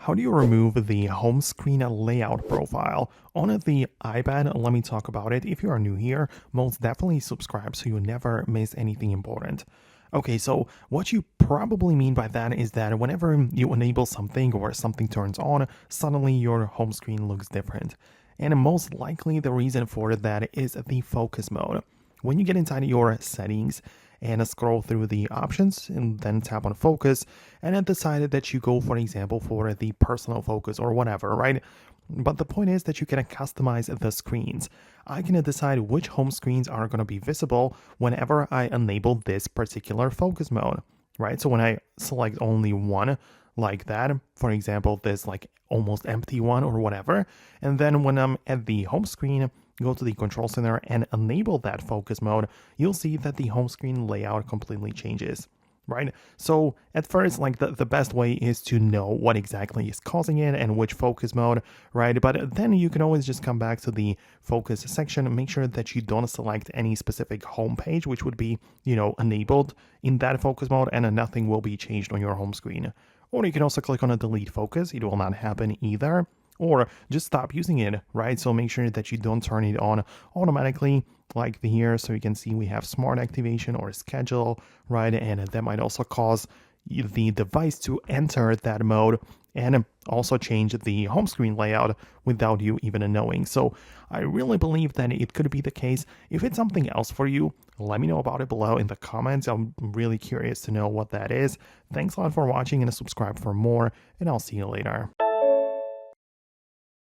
How do you remove the home screen layout profile on the iPad? Let me talk about it. If you are new here, most definitely subscribe so you never miss anything important. Okay, so what you probably mean by that is that whenever you enable something or something turns on, suddenly your home screen looks different. And most likely the reason for that is the focus mode. When you get inside your settings and scroll through the options and then tap on focus and then decide that you go, for example, for the personal focus or whatever, right? But the point is that you can customize the screens. I can decide which home screens are going to be visible whenever I enable this particular focus mode, right? So when I select only one, like that, for example, this like almost empty one or whatever, and then when I'm at the home screen, go to the control center and enable that focus mode, you'll see that the home screen layout completely changes, right? So at first, like the best way is to know what exactly is causing it and which focus mode, right? But then you can always just come back to the focus section and make sure that you don't select any specific home page, which would be, enabled in that focus mode, and nothing will be changed on your home screen. Or you can also click on a delete focus. It will not happen either. Or just stop using it, right? So make sure that you don't turn it on automatically like here. So you can see we have smart activation or schedule, right? And that might also cause the device to enter that mode and also change the home screen layout without you even knowing. So I really believe that it could be the case. If it's something else for you, let me know about it below in the comments. I'm really curious to know what that is. Thanks a lot for watching and subscribe for more, and I'll see you later.